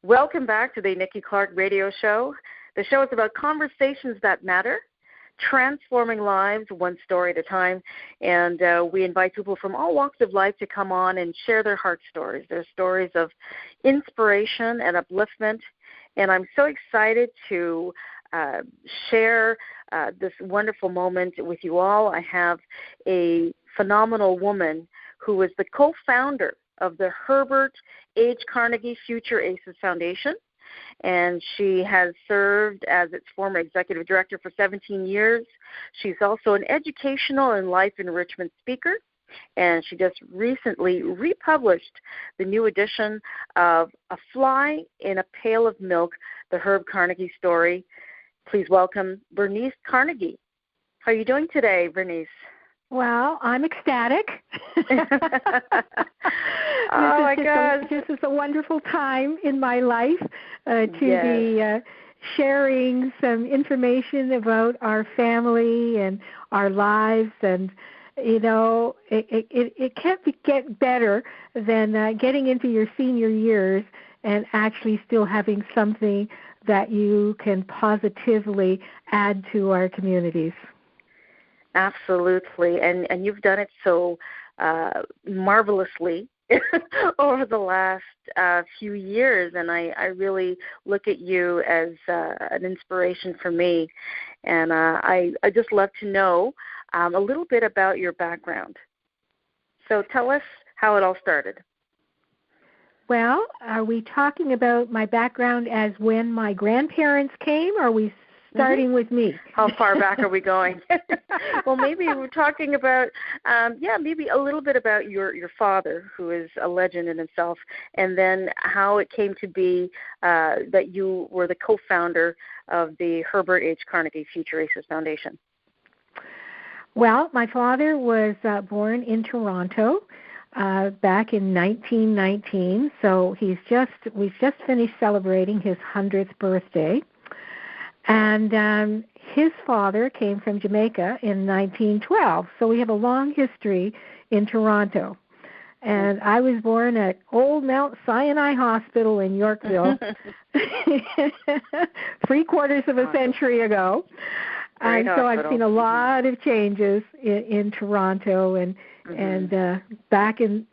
Welcome back to the Nikki Clarke Radio Show. The show is about conversations that matter, transforming lives one story at a time, and we invite people from all walks of life to come on and share their heart stories, their stories of inspiration and upliftment. And I'm so excited to share this wonderful moment with you all. I have a phenomenal woman who is the co-founder of the Herbert H. Carnegie Future Aces Foundation, and she has served as its former executive director for 17 years. She's also an educational and life enrichment speaker, and she just recently republished the new edition of A Fly in a Pail of Milk, the Herb Carnegie story. Please welcome Bernice Carnegie. How are you doing today, Bernice? Well, I'm ecstatic. Oh, my gosh. This is a wonderful time in my life to be sharing some information about our family and our lives. And, you know, it can't get better than getting into your senior years and actually still having something that you can positively add to our communities. Absolutely, and you've done it so marvelously over the last few years, and I really look at you as an inspiration for me, and I just love to know a little bit about your background. So tell us how it all started. Well, are we talking about my background as when my grandparents came, or are we starting with me? How far back are we going? Well, maybe we're talking about, maybe a little bit about your father, who is a legend in himself, and then how it came to be that you were the co-founder of the Herbert H. Carnegie Future Aces Foundation. Well, my father was born in Toronto back in 1919, so we've just finished celebrating his 100th birthday. And his father came from Jamaica in 1912, so we have a long history in Toronto. And I was born at Old Mount Sinai Hospital in Yorkville, 3/4 of a century ago. And so I've seen a lot of changes in Toronto, and back in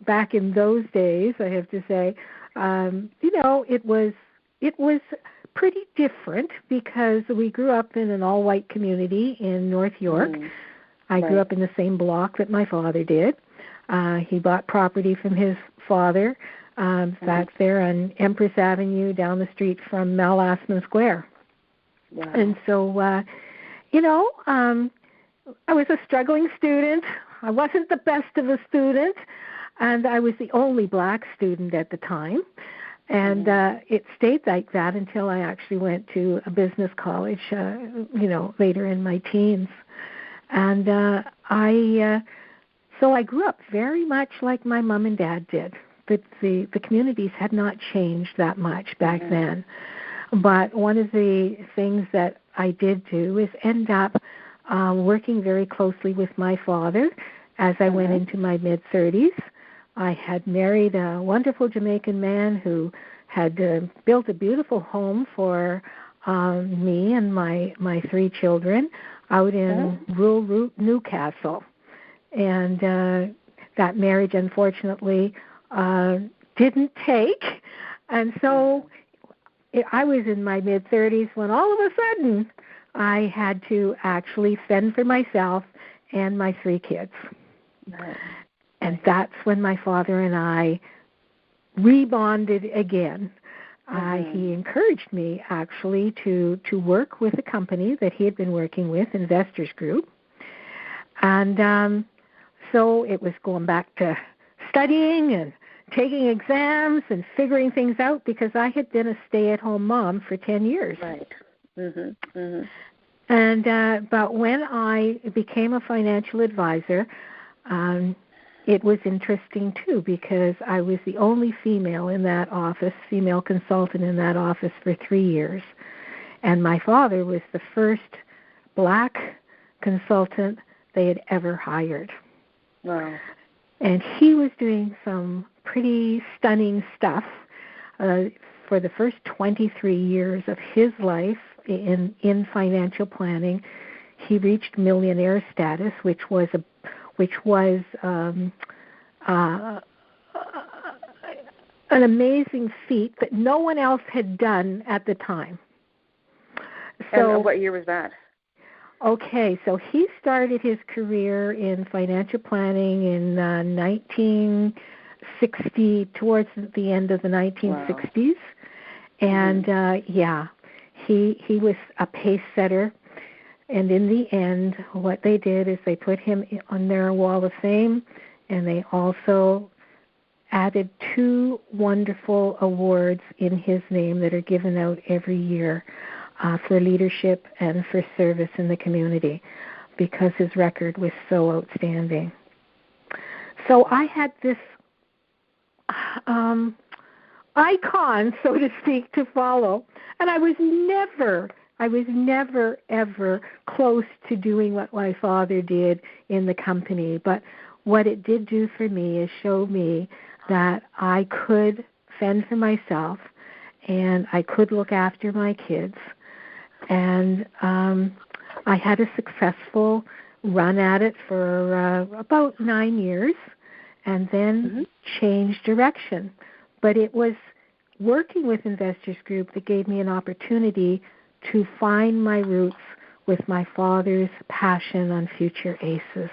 those days, I have to say, it was pretty different because we grew up in an all-white community in North York. I grew up in the same block that my father did. He bought property from his father back there on Empress Avenue down the street from Mallasman Square. Wow. And so, I was a struggling student. I wasn't the best of a student, and I was the only black student at the time. And it stayed like that until I actually went to a business college, later in my teens. And so I grew up very much like my mom and dad did. But the communities had not changed that much back then. But one of the things that I did do is end up working very closely with my father as I went into my mid-30s. I had married a wonderful Jamaican man who had built a beautiful home for me and my 3 children out in rural Newcastle. And that marriage, unfortunately, didn't take. And so I was in my mid-30s when all of a sudden I had to actually fend for myself and my 3 kids. And that's when my father and I rebonded again. He encouraged me, actually, to work with a company that he had been working with, Investors Group. And so it was going back to studying and taking exams and figuring things out because I had been a stay-at-home mom for 10 years. Right. And but when I became a financial advisor, it was interesting, too, because I was the only female in that office, female consultant in that office for 3 years. And my father was the first black consultant they had ever hired. Wow. And he was doing some pretty stunning stuff, for the first 23 years of his life in financial planning, he reached millionaire status, which was an amazing feat that no one else had done at the time. So, and what year was that? Okay, so he started his career in financial planning in 1960, towards the end of the 1960s. Wow. And he was a pace setter. And in the end, what they did is they put him on their Wall of Fame, and they also added 2 wonderful awards in his name that are given out every year for leadership and for service in the community, because his record was so outstanding. So I had this icon, so to speak, to follow, and I was never ever close to doing what my father did in the company. But what it did do for me is show me that I could fend for myself and I could look after my kids. And I had a successful run at it for about 9 years, and then changed direction. But it was working with Investors Group that gave me an opportunity to find my roots with my father's passion on Future Aces.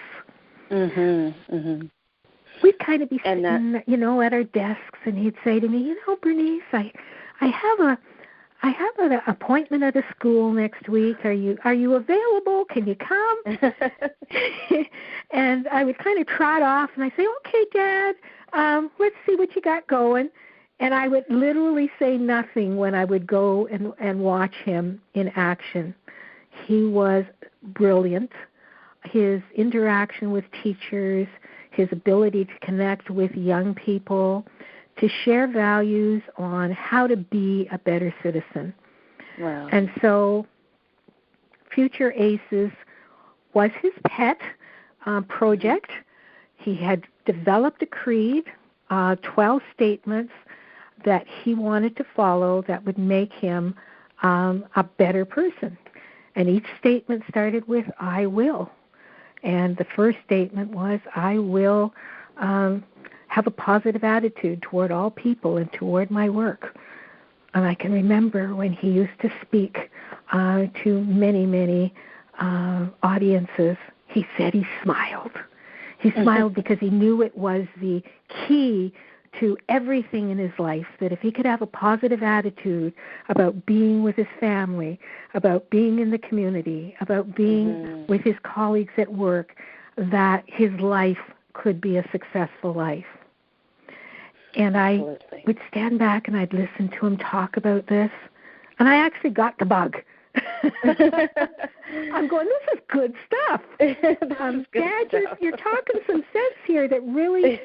We'd kind of be sitting, at our desks, and he'd say to me, Bernice, I have an appointment at a school next week. Are you available? Can you come? And I would kind of trot off, and I'd say, okay, Dad, let's see what you got going. And I would literally say nothing when I would go and watch him in action. He was brilliant. His interaction with teachers, his ability to connect with young people, to share values on how to be a better citizen. Wow. And so Future Aces was his pet project. He had developed a creed, 12 statements that he wanted to follow that would make him a better person. And each statement started with, I will. And the first statement was, I will have a positive attitude toward all people and toward my work. And I can remember when he used to speak to many, many audiences, he said he smiled. He smiled because he knew it was the key to everything in his life, that if he could have a positive attitude about being with his family, about being in the community, about being with his colleagues at work, that his life could be a successful life. And I would stand back and I'd listen to him talk about this, and I actually got the bug. I'm going, this is good stuff. Dad, you're talking some sense here that really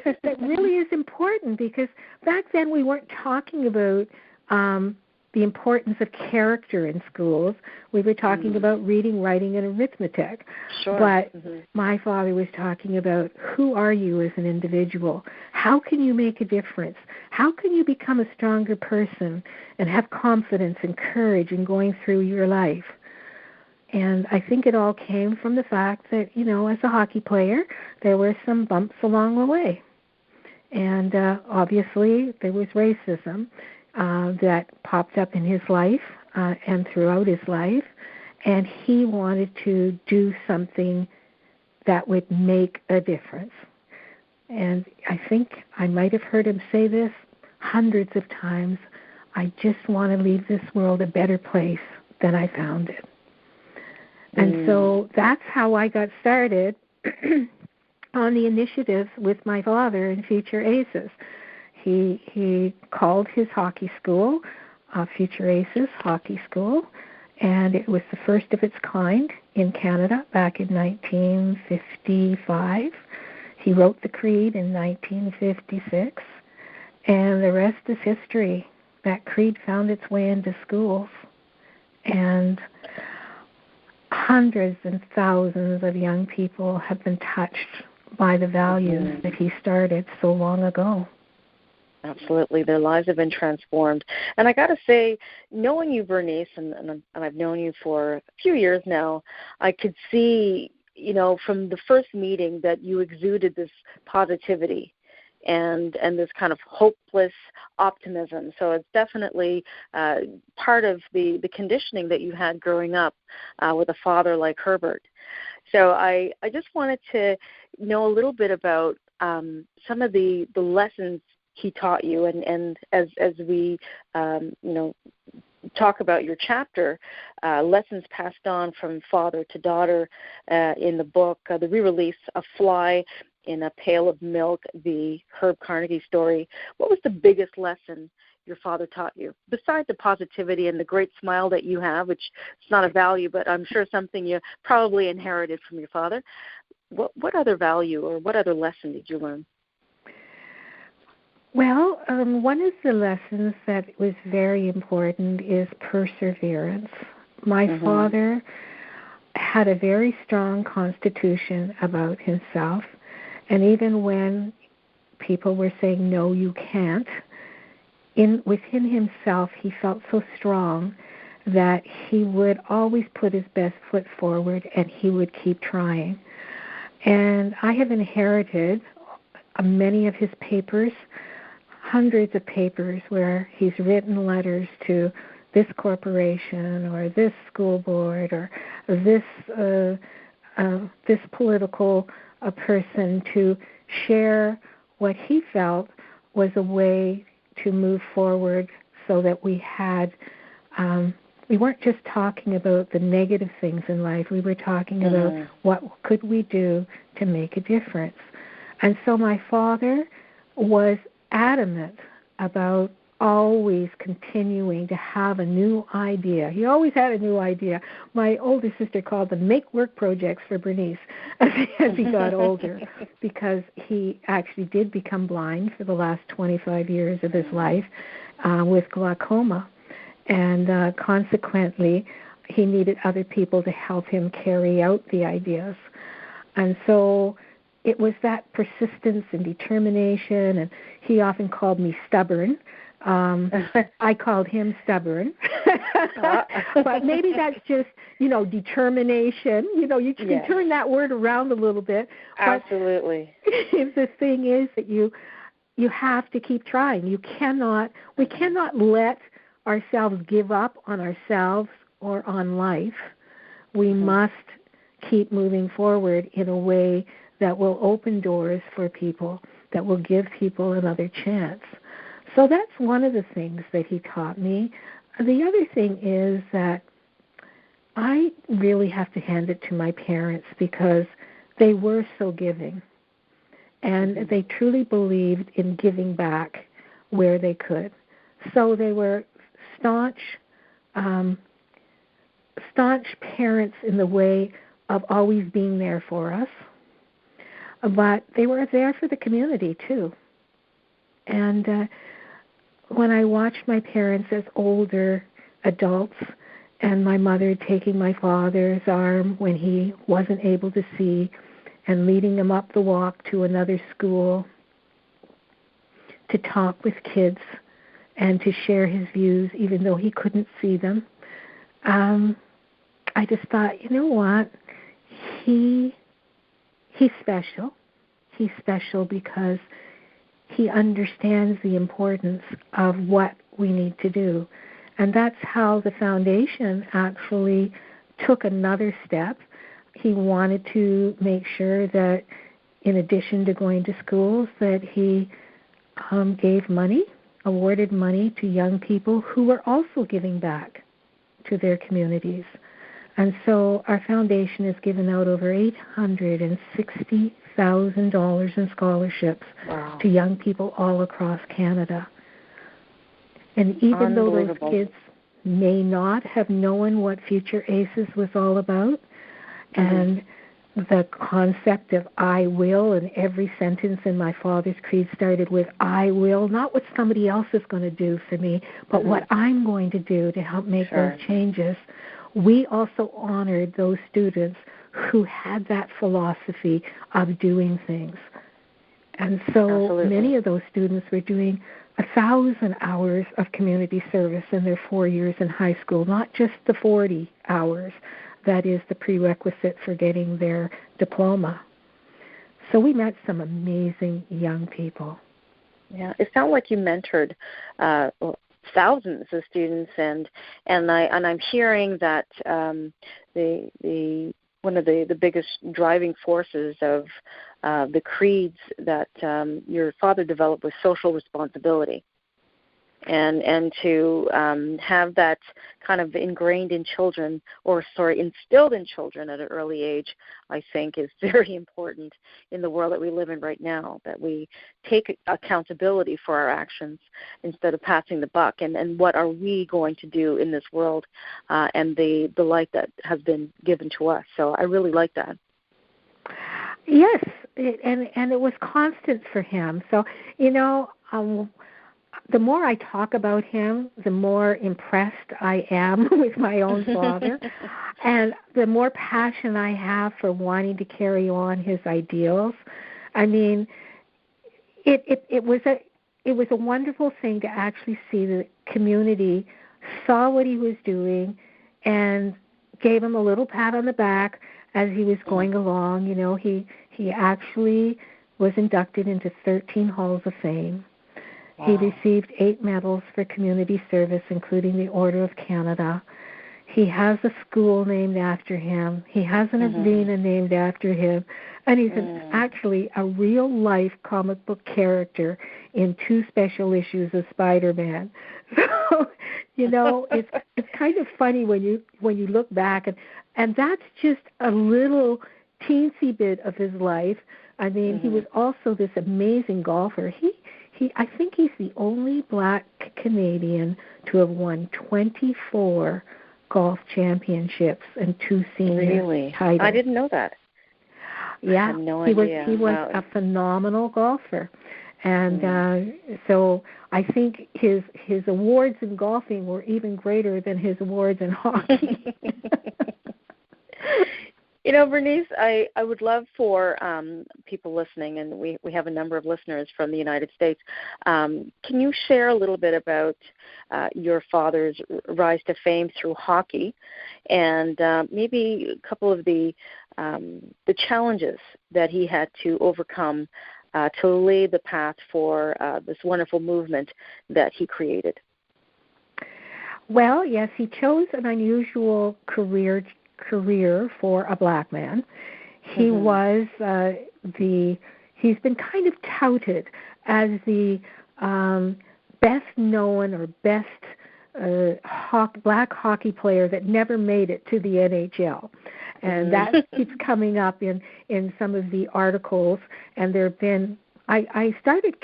is important, because back then we weren't talking about the importance of character in schools. We were talking about reading, writing, and arithmetic. Sure. But my father was talking about, who are you as an individual? How can you make a difference? How can you become a stronger person and have confidence and courage in going through your life? And I think it all came from the fact that, as a hockey player, there were some bumps along the way. And obviously there was racism that popped up in his life and throughout his life. And he wanted to do something that would make a difference. And I think I might have heard him say this hundreds of times, I just want to leave this world a better place than I found it. And so that's how I got started on the initiatives with my father in Future Aces. He called his hockey school Future Aces Hockey School, and it was the first of its kind in Canada back in 1955. He wrote the creed in 1956, and the rest is history. That creed found its way into schools, and hundreds and thousands of young people have been touched by the values that he started so long ago. Absolutely. Their lives have been transformed. And I got to say, knowing you, Bernice, and I've known you for a few years now, I could see, from the first meeting that you exuded this positivity and this kind of hopeless optimism. So it's definitely part of the conditioning that you had growing up with a father like Herbert. So I just wanted to know a little bit about some of the lessons he taught you, and as we talk about your chapter, lessons passed on from father to daughter in the book, the re-release of Fly in a Pail of Milk, the Herb Carnegie story. What was the biggest lesson your father taught you, besides the positivity and the great smile that you have, which is not a value, but I'm sure something you probably inherited from your father? What other value or what other lesson did you learn? Well, one of the lessons that was very important is perseverance. My father had a very strong constitution about himself, and even when people were saying, no, you can't, within himself he felt so strong that he would always put his best foot forward and he would keep trying. And I have inherited many of his papers, hundreds of papers where he's written letters to this corporation or this school board or this political person to share what he felt was a way to move forward, so that we had we weren't just talking about the negative things in life. We were talking about what could we do to make a difference. And so my father was adamant about always continuing to have a new idea. He always had a new idea. My older sister called them make-work projects for Bernice as he got older, because he actually did become blind for the last 25 years of his life with glaucoma. And consequently, he needed other people to help him carry out the ideas. And so it was that persistence and determination, and he often called me stubborn. I called him stubborn. But maybe that's just, determination. You can turn that word around a little bit. Absolutely. But the thing is that you have to keep trying. We cannot let ourselves give up on ourselves or on life. We must keep moving forward in a way that will open doors for people, that will give people another chance. So that's one of the things that he taught me. The other thing is that I really have to hand it to my parents, because they were so giving, and they truly believed in giving back where they could. So they were staunch parents in the way of always being there for us, but they were there for the community too. And when I watched my parents as older adults, and my mother taking my father's arm when he wasn't able to see and leading him up the walk to another school to talk with kids and to share his views even though he couldn't see them, I just thought, you know what, he's special. He's special because he understands the importance of what we need to do. And that's how the foundation actually took another step. He wanted to make sure that in addition to going to schools, that he gave money, awarded money to young people who were also giving back to their communities. And so our foundation has given out over $860,000 in scholarships to young people all across Canada. And even though those kids may not have known what Future ACES was all about, and the concept of I will, and every sentence in my father's creed started with I will, not what somebody else is going to do for me, but what I'm going to do to help make those changes. We also honored those students who had that philosophy of doing things. And so many of those students were doing 1,000 hours of community service in their 4 years in high school, not just the 40 hours that is the prerequisite for getting their diploma. So we met some amazing young people. Yeah, it sounded like you mentored thousands of students, and I'm hearing that the one of the biggest driving forces of the creeds that your father developed was social responsibility. And to have that kind of ingrained in children, instilled in children at an early age, I think is very important in the world that we live in right now, that we take accountability for our actions instead of passing the buck, and what are we going to do in this world, and the life that has been given to us. So I really like that. Yes, and it was constant for him. So, the more I talk about him, the more impressed I am with my own father, and the more passion I have for wanting to carry on his ideals. I mean, it was a wonderful thing to actually see the community saw what he was doing and gave him a little pat on the back as he was going along. He actually was inducted into 13 Halls of Fame. Wow. He received 8 medals for community service, including the Order of Canada. He has a school named after him. He has an arena named after him. And he's actually a real-life comic book character in 2 special issues of Spider-Man. So, it's kind of funny when you look back, and that's just a little teensy bit of his life. I mean, he was also this amazing golfer. I think he's the only black Canadian to have won 24 golf championships and 2 senior titles. I didn't know that. Yeah, I had no idea. He was a phenomenal golfer. And so I think his awards in golfing were even greater than his awards in hockey. Bernice, I would love for people listening, and we have a number of listeners from the United States. Can you share a little bit about your father's rise to fame through hockey, and maybe a couple of the challenges that he had to overcome to lay the path for this wonderful movement that he created? Well, yes, he chose an unusual career for a black man. He was he's been kind of touted as the best known or best black hockey player that never made it to the NHL. And that keeps coming up in some of the articles. And there have been, I started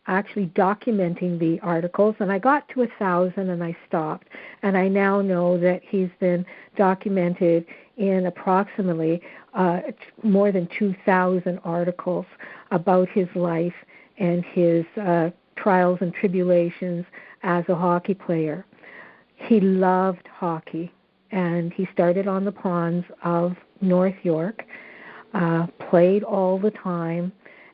actually documenting the articles, and I got to 1,000 and I stopped. And I now know that he's been documented in approximately more than 2,000 articles about his life and his trials and tribulations as a hockey player. He loved hockey, and he started on the ponds of North York, played all the time,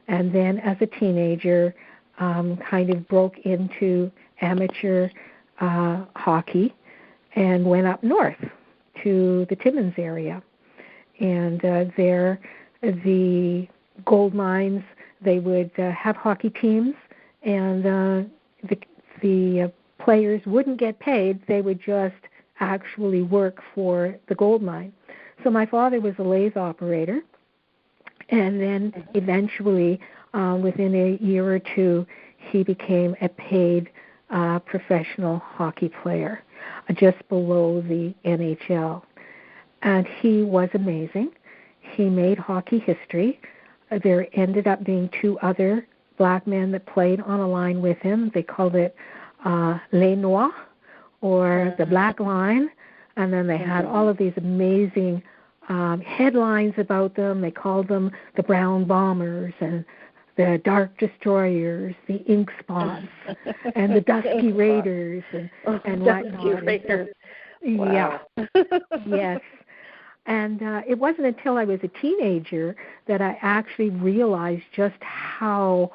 and then as a teenager kind of broke into amateur hockey and went up north to the Timmins area. And there, the gold mines, they would have hockey teams, and the players wouldn't get paid. They would just actually work for the gold mine. So my father was a lathe operator, and then eventually, within a year or 2, he became a paid professional hockey player, just below the NHL. And he was amazing. He made hockey history. There ended up being 2 other black men that played on a line with him. They called it Les Noirs, or the Black Line. And then they had all of these amazing headlines about them. They called them the Brown Bombers and the Dark Destroyers, the Ink Spots, and the Dusky Raiders, and whatnot. Raiders. Yeah. Yes. And it wasn't until I was a teenager that I actually realized just how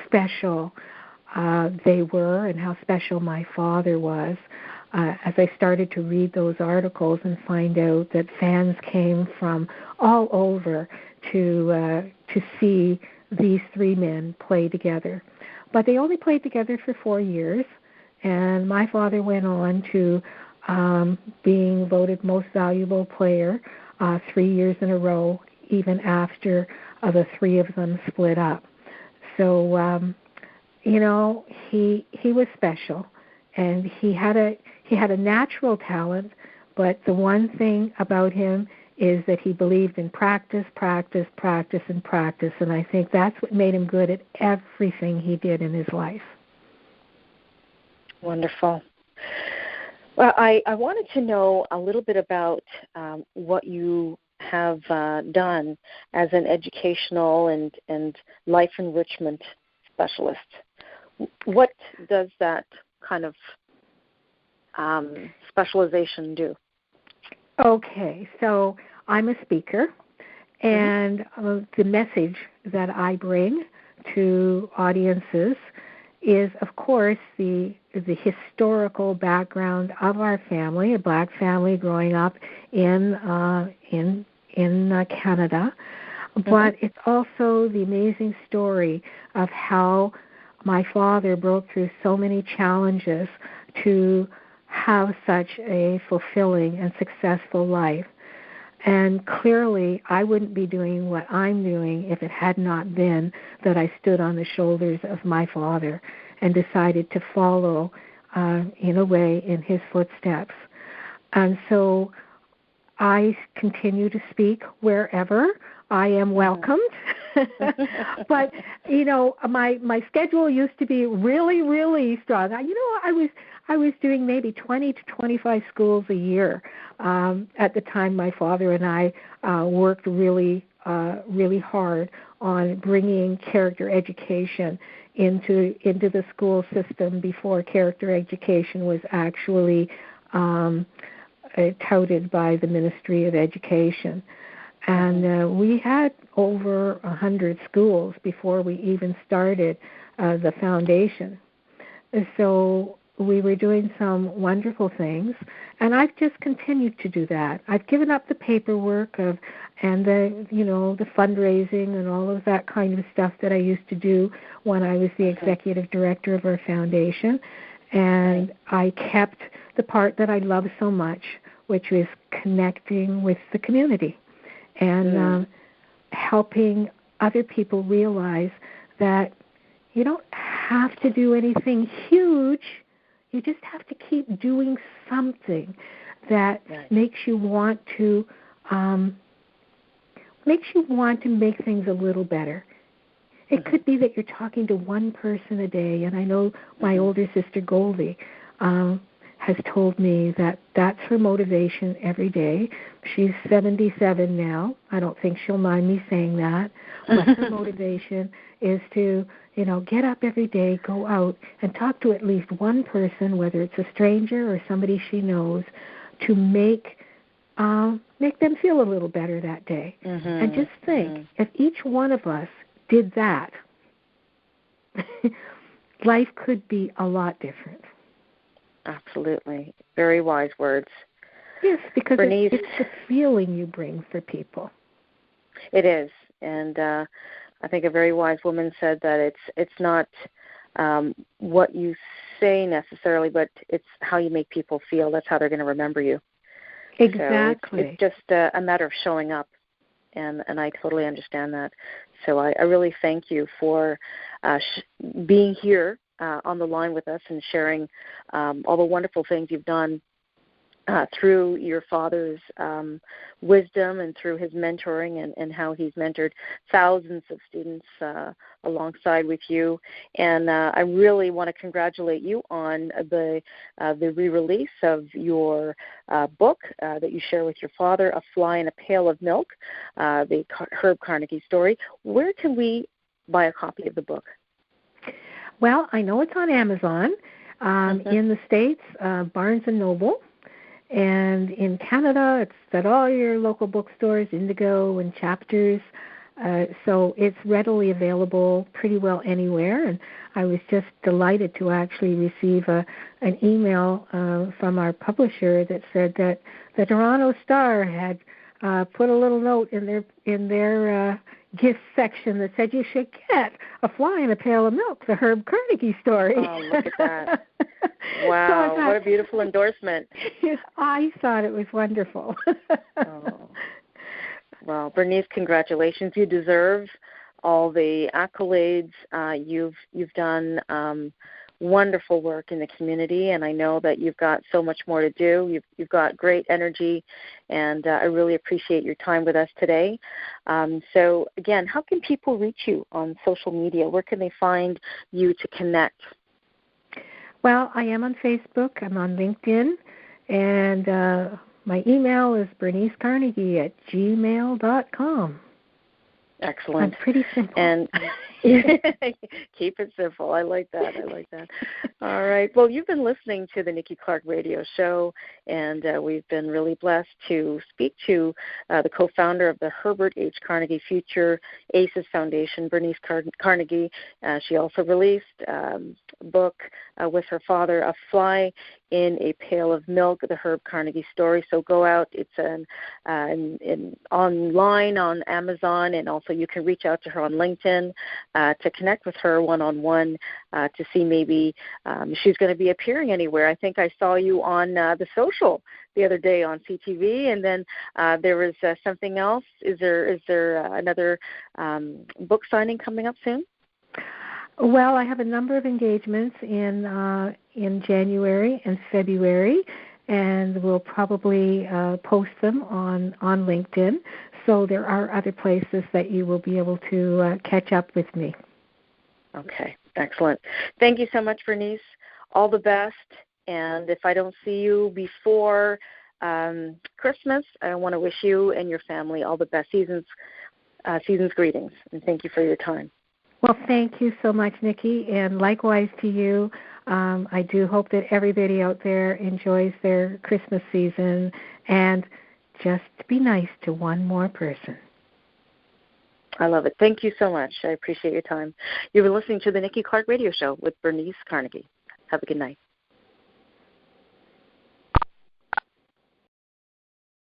special they were and how special my father was. As I started to read those articles and find out that fans came from all over to see these three men play together. But they only played together for 4 years, and my father went on to being voted most valuable player 3 years in a row, even after the three of them split up. So, he was special, and he had a natural talent, but the one thing about him is that he believed in practice, practice, practice, and practice, and I think that's what made him good at everything he did in his life. Wonderful. Well, I wanted to know a little bit about what you have done as an educational and life enrichment specialist. What does that kind of specialization do? Okay, so I'm a speaker, and the message that I bring to audiences is, of course, the historical background of our family, a black family growing up in Canada, but it's also the amazing story of how my father broke through so many challenges to have such a fulfilling and successful life. And clearly, I wouldn't be doing what I'm doing if it had not been that I stood on the shoulders of my father and decided to follow, in a way, in his footsteps. And so I continue to speak wherever I am welcomed. But, my schedule used to be really, really strong. I was doing maybe 20 to 25 schools a year at the time. My father and I worked really hard on bringing character education into the school system before character education was actually touted by the Ministry of Education. And we had over 100 schools before we even started the foundation. So we were doing some wonderful things, and I've just continued to do that. I've given up the paperwork and the fundraising and all of that kind of stuff that I used to do when I was the executive director of our foundation, and I kept the part that I love so much, which was connecting with the community and helping other people realize that you don't have to do anything huge. You just have to keep doing something that makes you want to make things a little better. It could be that you're talking to one person a day, and I know my older sister Goldie has told me that that's her motivation every day. She's 77 now. I don't think she'll mind me saying that. But her motivation is to, get up every day, go out, and talk to at least one person, whether it's a stranger or somebody she knows, to make them feel a little better that day. And just think, if each one of us did that, life could be a lot different. Absolutely. Very wise words. Yes, because Bernice, it's the feeling you bring for people. It is. And I think a very wise woman said that it's not what you say necessarily, but it's how you make people feel. That's how they're going to remember you. Exactly. So it's just a matter of showing up, and I totally understand that. So I really thank you for being here on the line with us and sharing all the wonderful things you've done through your father's wisdom and through his mentoring and how he's mentored thousands of students alongside with you. And I really want to congratulate you on the re-release of your book that you share with your father, A Fly in a Pail of Milk, the Herb Carnegie story. Where can we buy a copy of the book? Well, I know it's on Amazon. In the States, Barnes & Noble. And in Canada, it's at all your local bookstores, Indigo and Chapters. So it's readily available pretty well anywhere. And I was just delighted to actually receive an email from our publisher that said that the Toronto Star had put a little note in their gift section that said you should get A Fly in a Pail of Milk, the Herb Carnegie story. Oh, look at that. Wow, so what a beautiful endorsement. I thought it was wonderful. Oh. Well, Bernice, congratulations. You deserve all the accolades. You've done wonderful work in the community, and I know that you've got so much more to do. You've got great energy, and I really appreciate your time with us today. So, again, how can people reach you on social media? Where can they find you to connect? Well, I am on Facebook. I'm on LinkedIn, and my email is bernicecarnegie@gmail.com. Excellent. It's pretty simple. And keep it simple. I like that. All right. Well, you've been listening to the Nikki Clarke Radio Show, and we've been really blessed to speak to the co-founder of the Herbert H. Carnegie Future ACES Foundation, Bernice Carnegie. She also released a book with her father, A Fly in a Pail of Milk, the Herb Carnegie story. So go out. It's online on Amazon, and also you can reach out to her on LinkedIn to connect with her one-on-one to see maybe she's going to be appearing anywhere. I think I saw you on The Social the other day on CTV, and then there was something else. Is there another book signing coming up soon? Well, I have a number of engagements in January and February, and we'll probably post them on LinkedIn. So there are other places that you will be able to catch up with me. Okay, excellent. Thank you so much, Bernice. All the best. And if I don't see you before Christmas, I want to wish you and your family all the best. Season's greetings, and thank you for your time. Well, thank you so much, Nikki, and likewise to you. I do hope that everybody out there enjoys their Christmas season, and just be nice to one more person. I love it. Thank you so much. I appreciate your time. You've been listening to the Nikki Clarke Radio Show with Bernice Carnegie. Have a good night.